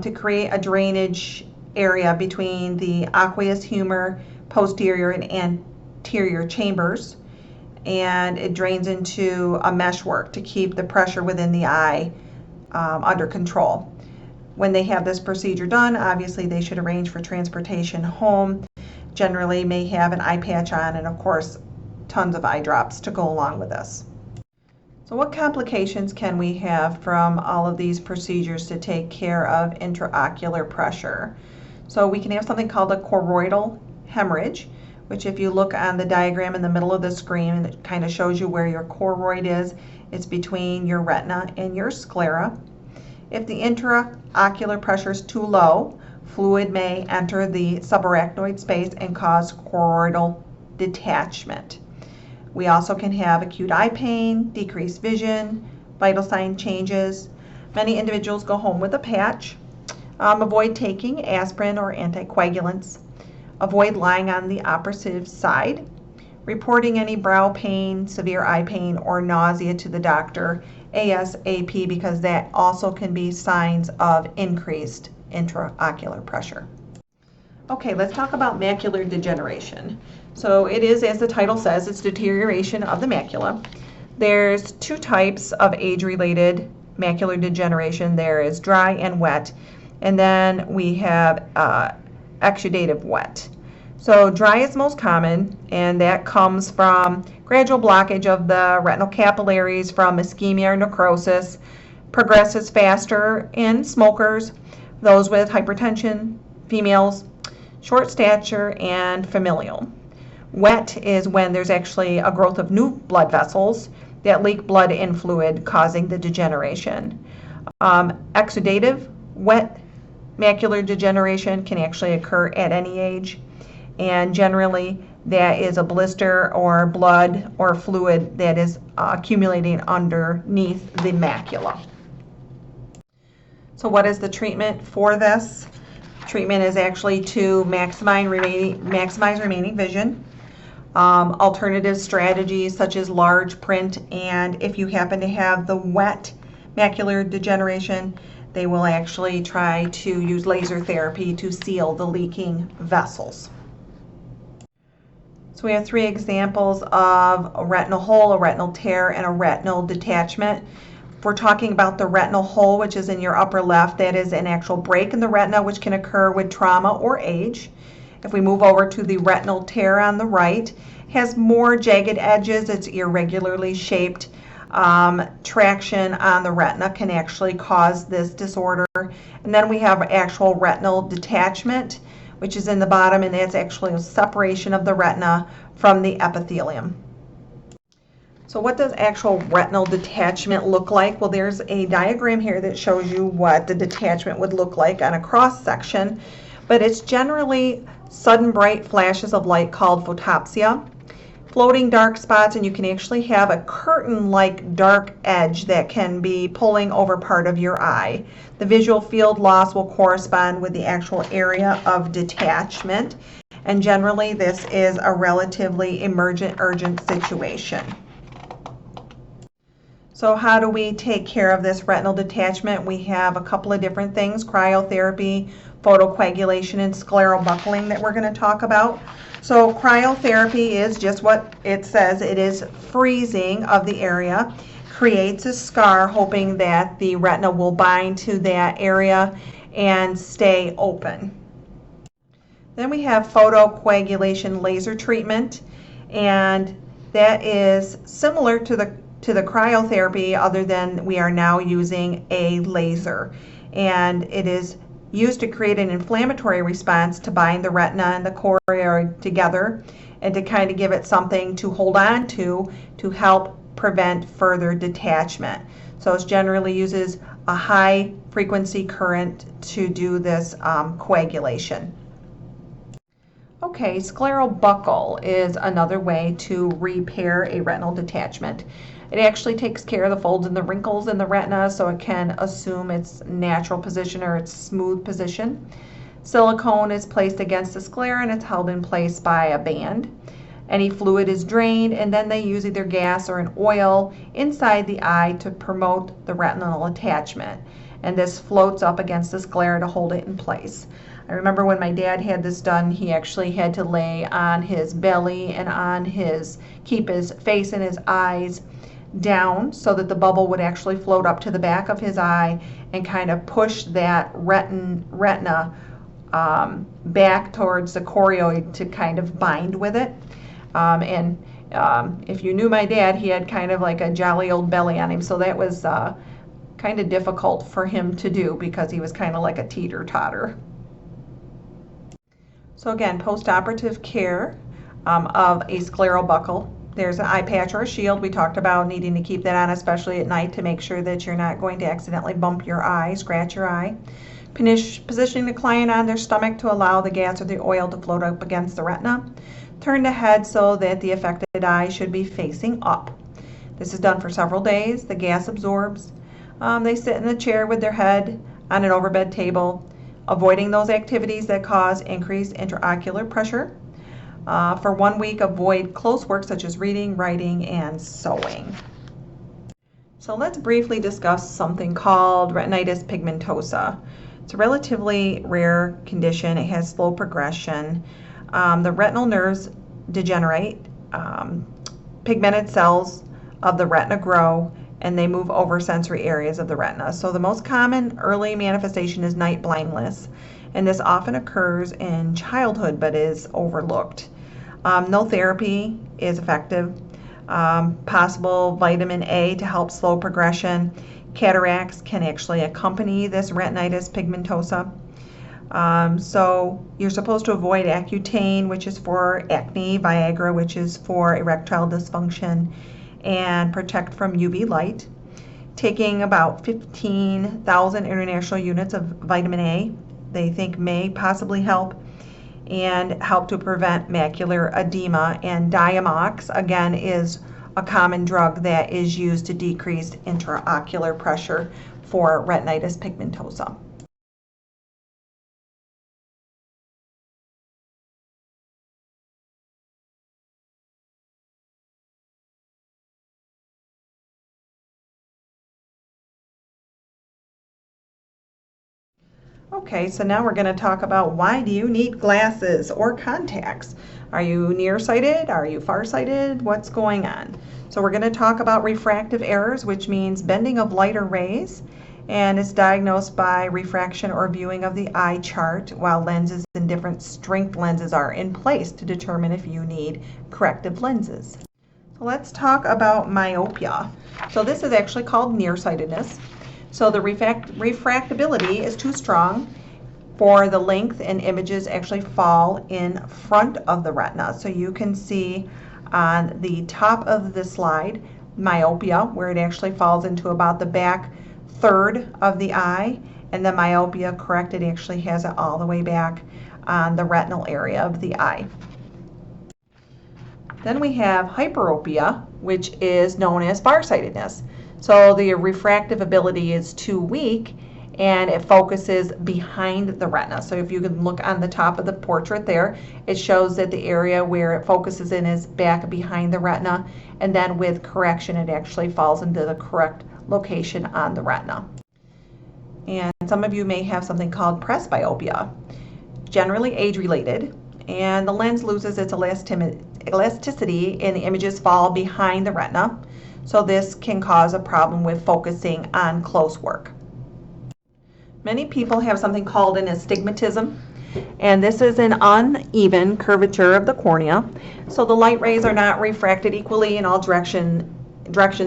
to create a drainage area between the aqueous humor, posterior and anterior chambers, and it drains into a meshwork to keep the pressure within the eye under control. When they have this procedure done, obviously they should arrange for transportation home. Generally may have an eye patch on, and of course tons of eye drops to go along with this. So what complications can we have from all of these procedures to take care of intraocular pressure? So we can have something called a choroidal hemorrhage, which if you look on the diagram in the middle of the screen, it kind of shows you where your choroid is. It's between your retina and your sclera. If the intraocular pressure is too low, fluid may enter the subarachnoid space and cause choroidal detachment. We also can have acute eye pain, decreased vision, vital sign changes. Many individuals go home with a patch. Avoid taking aspirin or anticoagulants. Avoid lying on the operative side. Reporting any brow pain, severe eye pain, or nausea to the doctor ASAP, because that also can be signs of increased intraocular pressure. Okay, let's talk about macular degeneration. So it is, as the title says, it's deterioration of the macula. There's two types of age-related macular degeneration. There is dry and wet, and then we have exudative wet. So dry is most common, and that comes from gradual blockage of the retinal capillaries from ischemia or necrosis. Progresses faster in smokers, those with hypertension, females, short stature, and familial. Wet is when there's actually a growth of new blood vessels that leak blood and fluid, causing the degeneration. Exudative wet macular degeneration can actually occur at any age, and generally that is a blister or blood or fluid that is accumulating underneath the macula. So what is the treatment for this? Treatment is actually to maximize remaining vision. Alternative strategies such as large print, and if you happen to have the wet macular degeneration, they will actually try to use laser therapy to seal the leaking vessels. So we have three examples of a retinal hole, a retinal tear, and a retinal detachment. If we're talking about the retinal hole, which is in your upper left, that is an actual break in the retina which can occur with trauma or age. If we move over to the retinal tear on the right, it has more jagged edges, it's irregularly shaped. Traction on the retina can actually cause this disorder. And then we have actual retinal detachment, which is in the bottom, and that's actually a separation of the retina from the epithelium. So what does actual retinal detachment look like? Well, there's a diagram here that shows you what the detachment would look like on a cross section, but it's generally sudden bright flashes of light called photopsia, floating dark spots, and you can actually have a curtain-like dark edge that can be pulling over part of your eye. The visual field loss will correspond with the actual area of detachment, and generally this is a relatively emergent, urgent situation. So how do we take care of this retinal detachment? We have a couple of different things: cryotherapy, photocoagulation, and scleral buckling that we're going to talk about. So cryotherapy is just what it says. It is freezing of the area, creates a scar, hoping that the retina will bind to that area and stay open. Then we have photocoagulation laser treatment, and that is similar to the cryotherapy, other than we are now using a laser, and it is used to create an inflammatory response to bind the retina and the choroid together, and to kind of give it something to hold on to help prevent further detachment. So it generally uses a high frequency current to do this coagulation. Okay, scleral buckle is another way to repair a retinal detachment. It actually takes care of the folds and the wrinkles in the retina, so it can assume its natural position or its smooth position. Silicone is placed against the sclera, and it's held in place by a band. Any fluid is drained, and then they use either gas or an oil inside the eye to promote the retinal attachment. And this floats up against the sclera to hold it in place. I remember when my dad had this done, he actually had to lay on his belly and keep his face and his eyes down so that the bubble would actually float up to the back of his eye and kind of push that retina back towards the choroid to kind of bind with it. If you knew my dad, he had kind of like a jolly old belly on him, so that was kind of difficult for him to do because he was kind of like a teeter-totter. So again, post-operative care of a scleral buckle. There's an eye patch or a shield. We talked about needing to keep that on, especially at night, to make sure that you're not going to accidentally bump your eye, scratch your eye. Positioning the client on their stomach to allow the gas or the oil to float up against the retina. Turn the head so that the affected eye should be facing up. This is done for several days. The gas absorbs. They sit in the chair with their head on an overbed table, avoiding those activities that cause increased intraocular pressure. For 1 week, avoid close work such as reading, writing, and sewing. So let's briefly discuss something called retinitis pigmentosa. It's a relatively rare condition. It has slow progression. The retinal nerves degenerate, pigmented cells of the retina grow, and they move over sensory areas of the retina. So the most common early manifestation is night blindness, and this often occurs in childhood but is overlooked. No therapy is effective. Possible vitamin A to help slow progression. Cataracts can actually accompany this retinitis pigmentosa. So you're supposed to avoid Accutane, which is for acne, Viagra, which is for erectile dysfunction, and protect from UV light. Taking about 15,000 international units of vitamin A, they think may possibly help, and help to prevent macular edema. And Diamox, again, is a common drug that is used to decrease intraocular pressure for retinitis pigmentosa. Okay, so now we're going to talk about why do you need glasses or contacts? Are you nearsighted? Are you farsighted? What's going on? So we're going to talk about refractive errors, which means bending of light or rays, and it's diagnosed by refraction or viewing of the eye chart, while lenses and different strength lenses are in place to determine if you need corrective lenses. So let's talk about myopia. So this is actually called nearsightedness. So the refractability is too strong for the length, and images actually fall in front of the retina. So you can see on the top of the slide myopia, where it actually falls into about the back third of the eye, and the myopia corrected actually has it all the way back on the retinal area of the eye. Then we have hyperopia, which is known as farsightedness. So the refractive ability is too weak, and it focuses behind the retina. So if you can look on the top of the portrait there, it shows that the area where it focuses in is back behind the retina, and then with correction it actually falls into the correct location on the retina. And some of you may have something called presbyopia, generally age-related, and the lens loses its elasticity and the images fall behind the retina. So this can cause a problem with focusing on close work. Many people have something called an astigmatism, and this is an uneven curvature of the cornea. So the light rays are not refracted equally in all directions,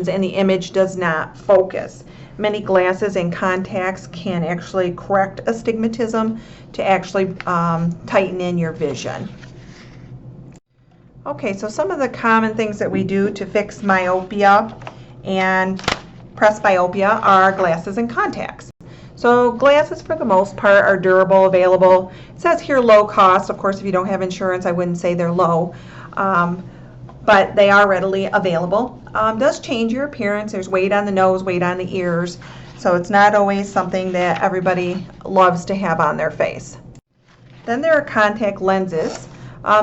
and the image does not focus. Many glasses and contacts can actually correct astigmatism to actually tighten in your vision. Okay, so some of the common things that we do to fix myopia and presbyopia are glasses and contacts. So glasses for the most part are durable, available. It says here low cost. Of course, if you don't have insurance, I wouldn't say they're low, but they are readily available. Does change your appearance. There's weight on the nose, weight on the ears, so it's not always something that everybody loves to have on their face. Then there are contact lenses.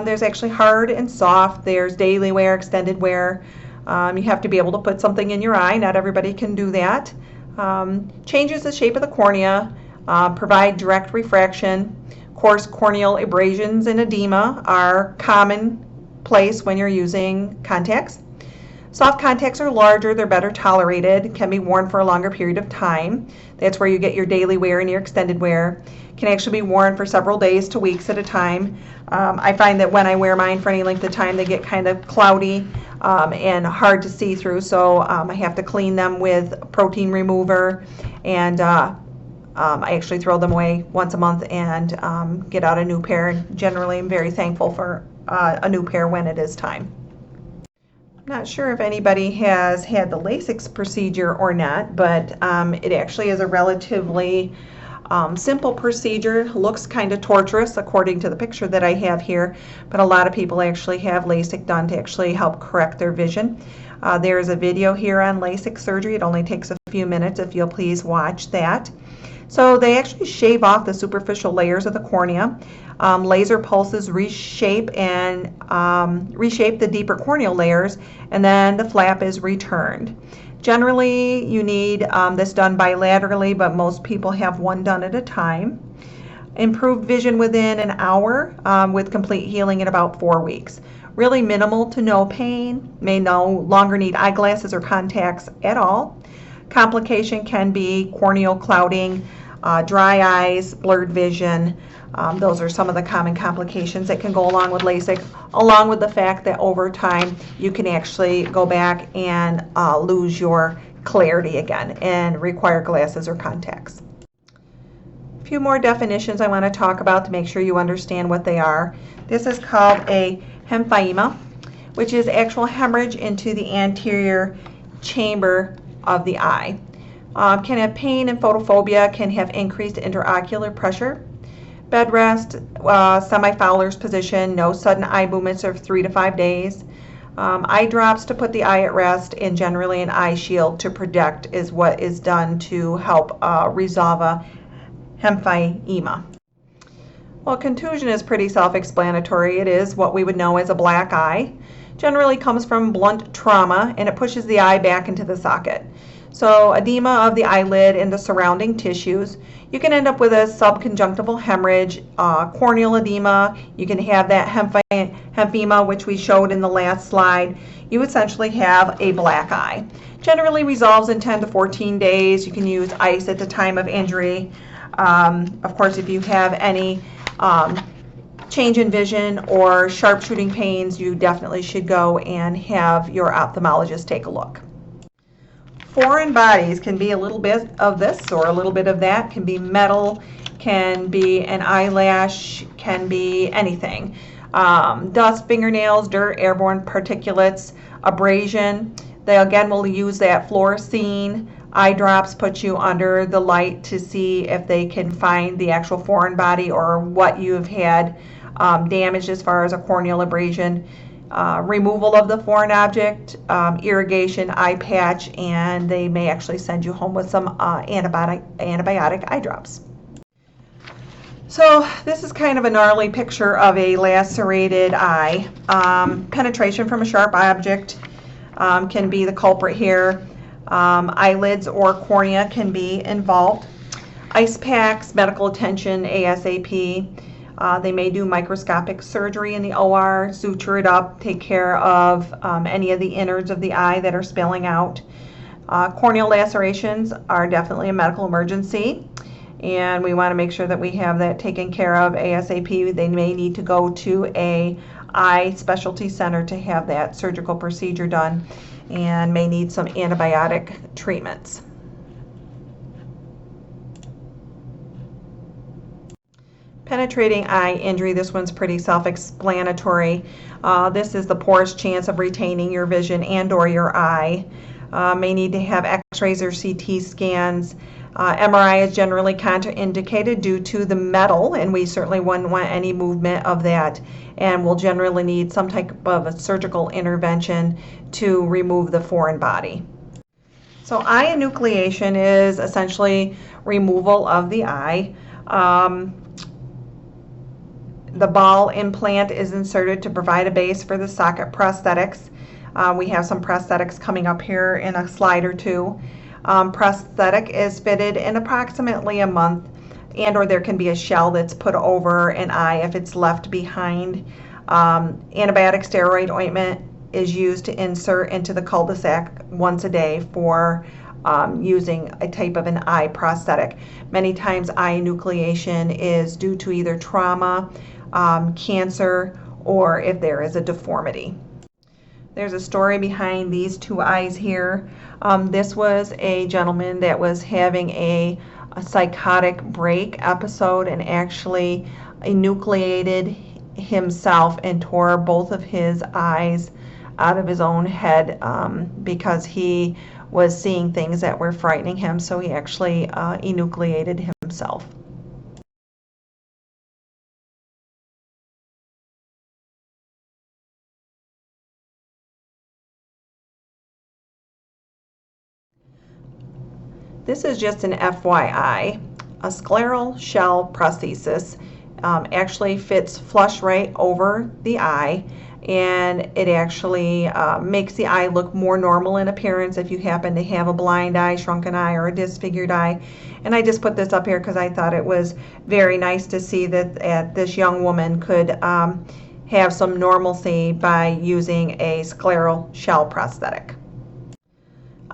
There's actually hard and soft. There's daily wear, extended wear. You have to be able to put something in your eye. Not everybody can do that. Changes the shape of the cornea, provide direct refraction. Coarse corneal abrasions and edema are commonplace when you're using contacts. Soft contacts are larger, they're better tolerated, can be worn for a longer period of time. That's where you get your daily wear and your extended wear. Can actually be worn for several days to weeks at a time. I find that when I wear mine for any length of time, they get kind of cloudy and hard to see through, so I have to clean them with protein remover, and I actually throw them away once a month and get out a new pair. And generally, I'm very thankful for a new pair when it is time. I'm not sure if anybody has had the LASIK procedure or not, but it actually is a relatively simple procedure. Looks kind of torturous according to the picture that I have here, but a lot of people actually have LASIK done to actually help correct their vision. There's a video here on LASIK surgery. It only takes a few minutes, if you'll please watch that. So they actually shave off the superficial layers of the cornea. Laser pulses reshape the deeper corneal layers, and then the flap is returned. Generally, you need this done bilaterally, but most people have one done at a time. Improved vision within an hour with complete healing in about 4 weeks. Really minimal to no pain, may no longer need eyeglasses or contacts at all. Complication can be corneal clouding, dry eyes, blurred vision. Those are some of the common complications that can go along with LASIK, along with the fact that over time you can actually go back and lose your clarity again and require glasses or contacts. A few more definitions I want to talk about to make sure you understand what they are. This is called a hemphima, which is actual hemorrhage into the anterior chamber of the eye. Can have pain and photophobia, can have increased intraocular pressure. Bed rest, semi-Fowler's position, no sudden eye movements of 3 to 5 days. Eye drops to put the eye at rest, and generally an eye shield to protect is what is done to help resolve a hemphima. Well, contusion is pretty self-explanatory. It is what we would know as a black eye. Generally comes from blunt trauma, and it pushes the eye back into the socket. So edema of the eyelid and the surrounding tissues. You can end up with a subconjunctival hemorrhage, corneal edema. You can have that hemphima, which we showed in the last slide. You essentially have a black eye. Generally resolves in 10 to 14 days. You can use ice at the time of injury. Of course, if you have any change in vision or sharp shooting pains, you definitely should go and have your ophthalmologist take a look. Foreign bodies can be a little bit of this or a little bit of that. Can be metal, can be an eyelash, can be anything. Dust, fingernails, dirt, airborne particulates, abrasion. They again will use that fluorescein. Eye drops put you under the light to see if they can find the actual foreign body or what you have had damaged as far as a corneal abrasion. Removal of the foreign object, irrigation, eye patch, and they may actually send you home with some antibiotic eye drops. So this is kind of a gnarly picture of a lacerated eye. Penetration from a sharp object can be the culprit here. Eyelids or cornea can be involved. Ice packs, medical attention ASAP. They may do microscopic surgery in the OR, suture it up, take care of any of the innards of the eye that are spilling out. Corneal lacerations are definitely a medical emergency, and we want to make sure that we have that taken care of ASAP. They may need to go to a eye specialty center to have that surgical procedure done, and may need some antibiotic treatments. Penetrating eye injury, this one's pretty self-explanatory. This is the poorest chance of retaining your vision and or your eye. May need to have x-rays or CT scans. MRI is generally contraindicated due to the metal, and we certainly wouldn't want any movement of that, and we'll generally need some type of a surgical intervention to remove the foreign body. So eye enucleation is essentially removal of the eye. The ball implant is inserted to provide a base for the socket prosthetics. We have some prosthetics coming up here in a slide or two. Prosthetic is fitted in approximately a month, and or there can be a shell that's put over an eye if it's left behind. Antibiotic steroid ointment is used to insert into the cul-de-sac once a day for using a type of an eye prosthetic. Many times eye enucleation is due to either trauma, cancer, or if there is a deformity. There's a story behind these two eyes here. This was a gentleman that was having a psychotic break episode and actually enucleated himself and tore both of his eyes out of his own head because he was seeing things that were frightening him, so he actually enucleated himself. This is just an FYI. A scleral shell prosthesis actually fits flush right over the eye, and it actually makes the eye look more normal in appearance if you happen to have a blind eye, shrunken eye, or a disfigured eye. And I just put this up here because I thought it was very nice to see that this young woman could have some normalcy by using a scleral shell prosthetic.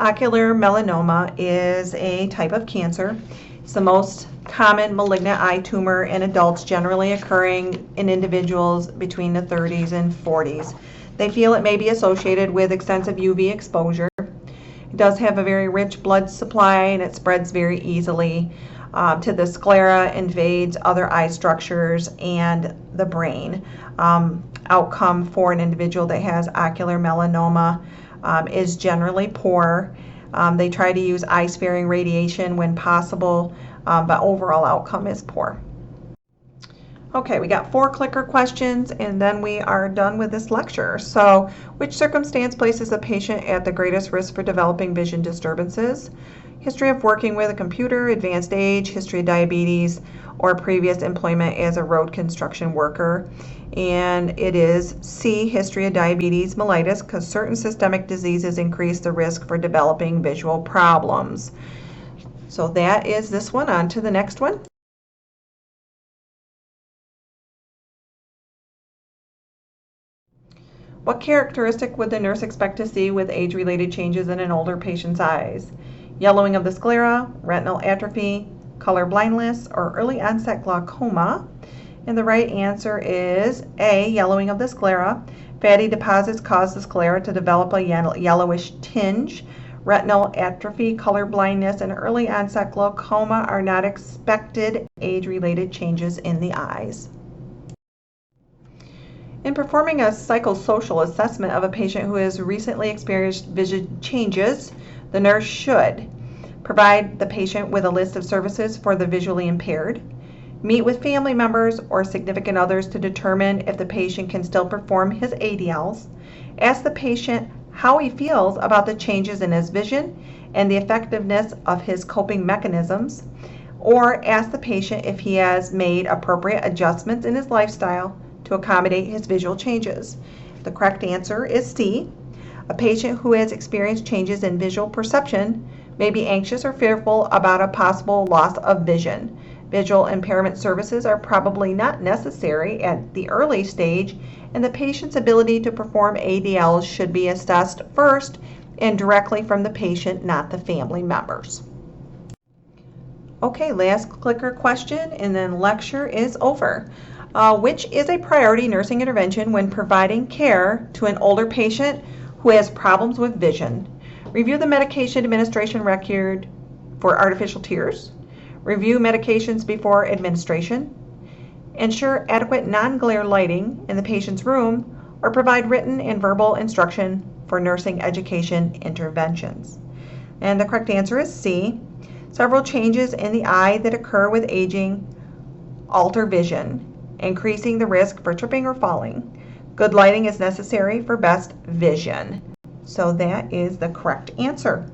Ocular melanoma is a type of cancer. It's the most common malignant eye tumor in adults, generally occurring in individuals between the 30s and 40s. They feel it may be associated with extensive UV exposure. It does have a very rich blood supply and it spreads very easily to the sclera, invades other eye structures and the brain. Outcome for an individual that has ocular melanoma is generally poor. They try to use eye-sparing radiation when possible, but overall outcome is poor. Okay, we got 4 clicker questions and then we are done with this lecture. So, which circumstance places a patient at the greatest risk for developing vision disturbances? History of working with a computer, advanced age, history of diabetes, or previous employment as a road construction worker. And it is C, history of diabetes mellitus, because certain systemic diseases increase the risk for developing visual problems. So that is this one. On to the next one. What characteristic would the nurse expect to see with age-related changes in an older patient's eyes? Yellowing of the sclera, retinal atrophy, color blindness, or early onset glaucoma? And the right answer is A, yellowing of the sclera. Fatty deposits cause the sclera to develop a yellowish tinge. Retinal atrophy, color blindness, and early onset glaucoma are not expected age-related changes in the eyes. In performing a psychosocial assessment of a patient who has recently experienced vision changes, the nurse should provide the patient with a list of services for the visually impaired, meet with family members or significant others to determine if the patient can still perform his ADLs, ask the patient how he feels about the changes in his vision and the effectiveness of his coping mechanisms, or ask the patient if he has made appropriate adjustments in his lifestyle to accommodate his visual changes. The correct answer is C. A patient who has experienced changes in visual perception may be anxious or fearful about a possible loss of vision. Visual impairment services are probably not necessary at the early stage, and the patient's ability to perform ADLs should be assessed first and directly from the patient, not the family members. Okay, last clicker question and then lecture is over. Which is a priority nursing intervention when providing care to an older patient who has problems with vision? Review the medication administration record for artificial tears. Review medications before administration. Ensure adequate non-glare lighting in the patient's room, or provide written and verbal instruction for nursing education interventions. And the correct answer is C. Several changes in the eye that occur with aging alter vision, increasing the risk for tripping or falling. Good lighting is necessary for best vision. So that is the correct answer.